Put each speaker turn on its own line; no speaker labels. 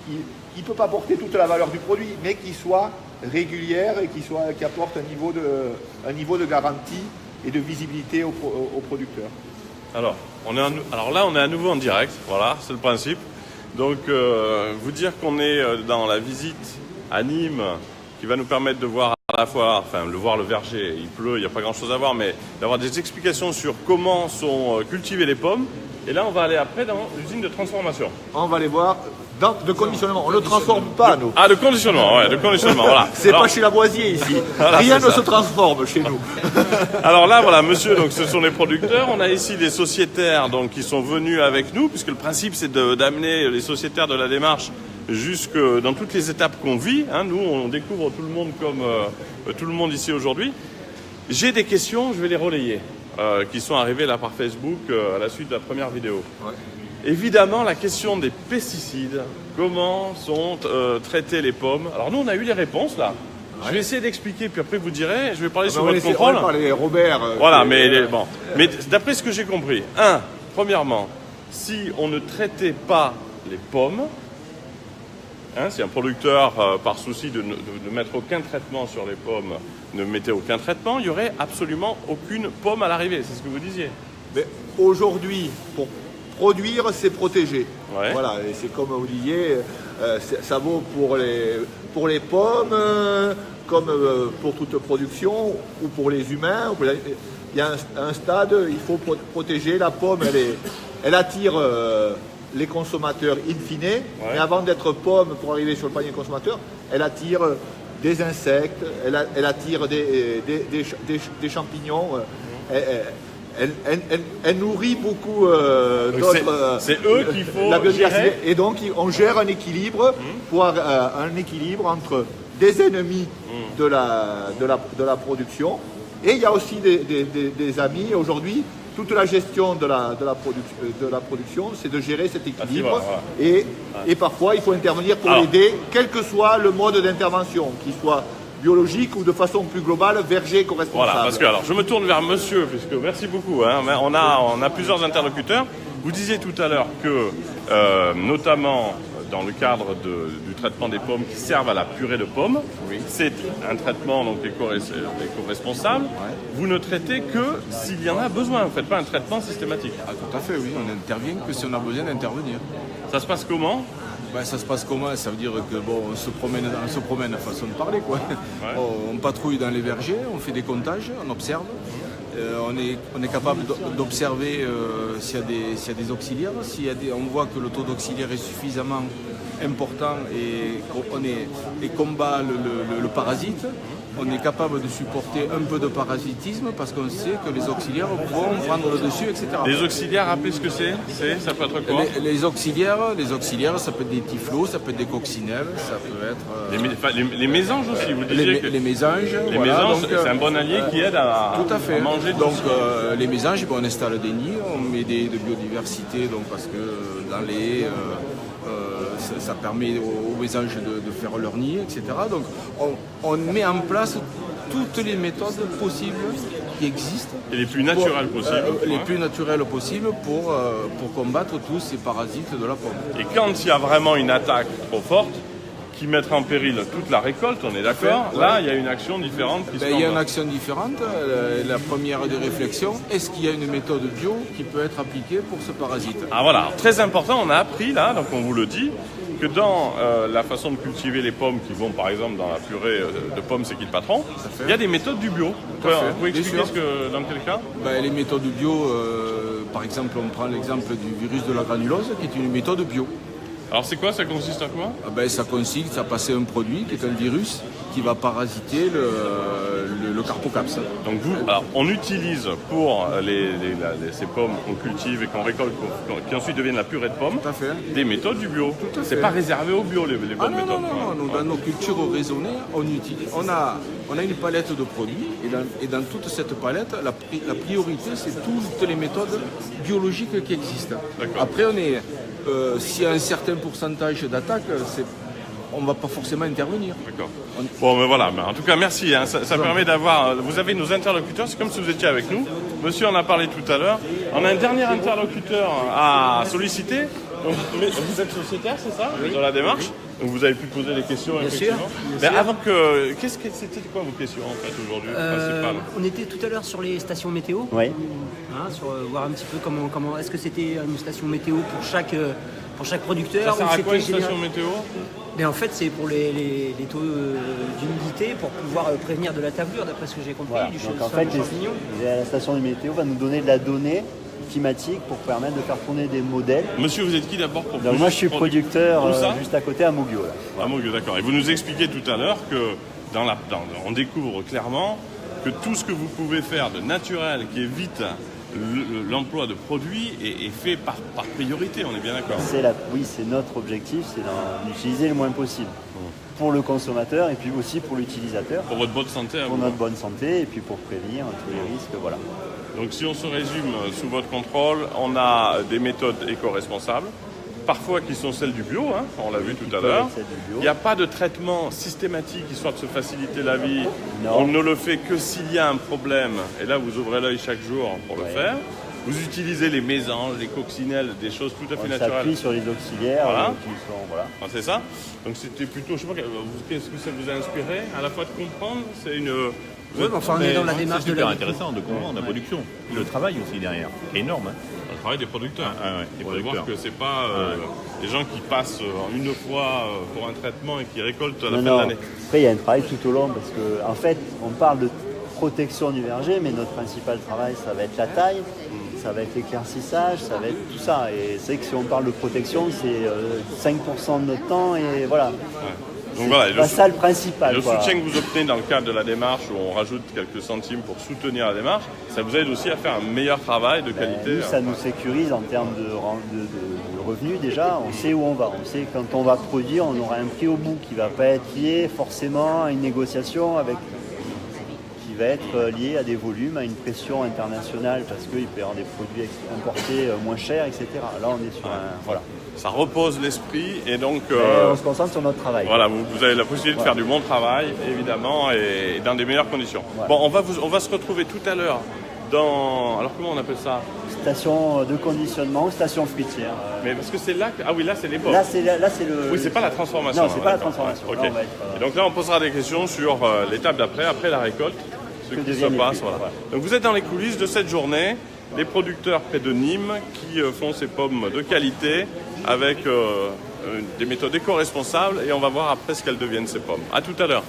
qui ne peut pas porter toute la valeur du produit, mais qui soit régulière et qui apporte un niveau de garantie et de visibilité aux producteurs.
Alors là, on est à nouveau en direct, voilà, c'est le principe. Donc, vous dire qu'on est dans la visite à Nîmes, qui va nous permettre de voir à la fois, voir le verger, il pleut, il n'y a pas grand-chose à voir, mais d'avoir des explications sur comment sont cultivées les pommes. Et là, on va aller après dans l'usine de transformation.
On va aller voir de conditionnement. On ne le transforme pas, nous.
Ah, de conditionnement, ouais, de conditionnement, voilà.
C'est pas chez Lavoisier ici.
Voilà,
rien ne se transforme chez nous.
Alors là, voilà, monsieur, donc ce sont les producteurs. On a ici des sociétaires donc, qui sont venus avec nous, puisque le principe, c'est d'amener les sociétaires de la démarche jusque dans toutes les étapes qu'on vit. Hein. Nous, on découvre tout le monde comme tout le monde ici aujourd'hui. J'ai des questions, je vais les relayer, qui sont arrivées là par Facebook à la suite de la première vidéo. Ouais. Évidemment, la question des pesticides, comment sont traitées les pommes. Alors nous, on a eu les réponses là. Ouais. Je vais essayer d'expliquer, puis après vous direz, je vais parler sur votre contrôle.
On va parler Robert.
Voilà, bon. Mais d'après ce que j'ai compris, premièrement, si on ne traitait pas les pommes, si un producteur, par souci de ne mettre aucun traitement sur les pommes, ne mettait aucun traitement, il n'y aurait absolument aucune pomme à l'arrivée. C'est ce que vous disiez.
Mais aujourd'hui, pour produire, c'est protéger.
Ouais.
Voilà, et c'est comme vous disiez, ça vaut pour les pommes, comme pour toute production, ou pour les humains. Il y a un stade, il faut protéger. La pomme, elle attire les consommateurs in fine, mais avant d'être pomme pour arriver sur le panier consommateur, elle attire des insectes, elle attire des champignons. Elle nourrit beaucoup d'autres.
C'est eux qu'il faut
la biodiversité.
gérer.
Et donc, on gère un équilibre un équilibre entre des ennemis de la production. Et il y a aussi des amis. Aujourd'hui, toute la gestion de la production, c'est de gérer cet équilibre. Voilà. Et parfois, il faut intervenir pour l'aider, quel que soit le mode d'intervention, qu'il soit biologique ou de façon plus globale, verger co-responsable.
Voilà, parce que alors je me tourne vers monsieur, puisque merci beaucoup. Hein, on a plusieurs interlocuteurs. Vous disiez tout à l'heure que, notamment dans le cadre du traitement des pommes qui servent à la purée de pommes, c'est un traitement donc éco-responsable. Ouais. Vous ne traitez que s'il y en a besoin. Vous ne faites pas un traitement systématique.
Ah, tout à fait, oui. On intervient que si on a besoin d'intervenir.
Ça se passe comment ?
Ça se passe comment? Ça veut dire que on se promène à façon de parler, quoi. Ouais. On patrouille dans les vergers, on fait des comptages, on observe. On est capable d'observer s'il y a des auxiliaires. On voit que le taux d'auxiliaire est suffisamment important et combat le parasite. On est capable de supporter un peu de parasitisme parce qu'on sait que les auxiliaires vont prendre le dessus, etc.
Les auxiliaires, rappelez ce que c'est. Ça peut être quoi?
Les auxiliaires, ça peut être des typhlos, ça peut être des coccinelles, ça peut être...
Les mésanges aussi, vous disiez que...
Les mésanges,
c'est un bon allié qui aide à manger.
Donc les mésanges, on installe des nids, on met de biodiversité, donc parce que dans les... ça permet aux mésanges de faire leur nid, etc. Donc on met en place toutes les méthodes possibles qui existent.
Et les plus naturelles possibles.
Les plus naturelles possibles pour combattre tous ces parasites de la pomme.
Et quand il y a vraiment une attaque trop forte, qui mettrait en péril toute la récolte, on est d'accord. Là, il y a une action différente qui se met en place.
Il y a une action différente. La première des réflexions, est-ce qu'il y a une méthode bio qui peut être appliquée pour ce parasite?
Ah voilà, très important, on a appris là, donc on vous le dit, que dans la façon de cultiver les pommes qui vont par exemple dans la purée de pommes, c'est qui le patron, il y a des méthodes du bio. Vous pouvez expliquer dans quel cas?
Les méthodes bio, par exemple, on prend l'exemple du virus de la granulose, qui est une méthode bio.
Alors c'est quoi, ça consiste à quoi?
Ça consiste à passer un produit qui est un virus qui va parasiter le carpocaps.
Donc on utilise pour ces pommes qu'on cultive et qu'on récolte, qui ensuite deviennent la purée de pommes, des méthodes du bio. C'est pas réservé au bio les bonnes méthodes.
Non. Dans nos cultures raisonnées, on a une palette de produits et dans toute cette palette, la priorité c'est toutes les méthodes biologiques qui existent. Après s'il y a un certain pourcentage d'attaques, on ne va pas forcément intervenir.
D'accord. Bon, mais voilà. En tout cas, merci. Hein. Ça permet d'avoir... Vous avez nos interlocuteurs, c'est comme si vous étiez avec nous. Monsieur en a parlé tout à l'heure. On a un dernier interlocuteur à solliciter. Donc, mais vous êtes sociétaire, c'est ça, dans la démarche? Donc vous avez pu poser des questions,
Bien
effectivement.
sûr.
Mais avant que, c'était quoi vos questions en fait aujourd'hui principales?
On était tout à l'heure sur les stations météo.
Oui.
Hein, sur voir un petit peu comment est-ce que c'était une station météo pour chaque producteur.
Ça sert à quoi une
c'était
station météo?
Mais en fait, c'est pour les taux d'humidité, pour pouvoir prévenir de la tablure, d'après ce que j'ai compris,
Voilà.
du
Donc en fait, la station de météo va nous donner de la donnée climatique pour permettre de faire tourner des modèles.
Monsieur, vous êtes qui d'abord pour
Donc moi, je suis producteur
Où ça
juste à côté à Moguio. Là.
Ah, Moguio, d'accord. Et vous nous expliquez tout à l'heure que on découvre clairement que tout ce que vous pouvez faire de naturel qui évite l'emploi de produits est fait par priorité, on est bien d'accord?
Oui, c'est notre objectif, c'est d'utiliser le moins possible. Pour le consommateur et puis aussi pour l'utilisateur.
Pour votre bonne santé à
Pour
vous.
notre bonne santé et puis pour prévenir tous les risques, voilà.
Donc si on se résume sous votre contrôle, on a des méthodes éco-responsables, parfois qui sont celles du bio, hein, on l'a vu tout à l'heure. Il n'y a pas de traitement systématique histoire de se faciliter la vie.
Non.
On ne le fait que s'il y a un problème, et là vous ouvrez l'œil chaque jour pour le faire. Vous utilisez les mésanges, les coccinelles, des choses tout à fait naturelles.
On s'appuie sur les auxiliaires qui sont, voilà.
Ah, c'est ça. Donc c'était plutôt, je sais pas, qu'est-ce que ça vous a inspiré? À la fois de comprendre, c'est une...
Oui, enfin, on est dans la démarche de
super intéressant de comprendre la production. Et le travail aussi derrière, qui est énorme. Hein.
Le travail des producteurs.
Des
On va voir
producteurs.
que c'est pas des gens qui passent une fois pour un traitement et qui récoltent à la fin de
Non.
l'année.
Après, il y a un travail tout au long parce que, en fait, on parle de protection du verger, mais notre principal travail, ça va être la taille, ça va être l'éclaircissage, ça va être tout ça. Et c'est que si on parle de protection, c'est 5% de notre temps et voilà.
Donc voilà,
Pas ça le principal.
le
quoi.
soutien que vous obtenez dans le cadre de la démarche, où on rajoute quelques centimes pour soutenir la démarche, ça vous aide aussi à faire un meilleur travail de qualité.
Nous, ça nous sécurise en termes de revenus déjà. On sait où on va. On sait quand on va produire, on aura un prix au bout qui ne va pas être lié forcément à une négociation qui va être lié à des volumes, à une pression internationale parce qu'il peut y avoir des produits importés moins chers, etc. Là, on est sur voilà.
Ça repose l'esprit et donc...
on se concentre sur notre travail.
Voilà, vous avez la possibilité de faire du bon travail, évidemment, et dans des meilleures conditions.
Ouais.
Bon, on va se retrouver tout à l'heure dans... Alors, comment on appelle ça?
Station de conditionnement, station fruitière.
Mais parce que c'est là que... Ah oui, là, c'est les pommes.
Là, c'est le...
Oui, c'est pas la transformation.
Non, c'est pas la
d'accord.
transformation.
Ouais,
Là,
ok.
on va être,
Et donc là, on posera des questions sur l'étape d'après, après la récolte, ce qui se
deviennent les
passe.
fruits,
Voilà.
ouais.
Donc vous êtes dans les coulisses de cette journée, les producteurs près de Nîmes qui font ces pommes de qualité avec des méthodes éco-responsables et on va voir après ce qu'elles deviennent ces pommes. À tout à l'heure.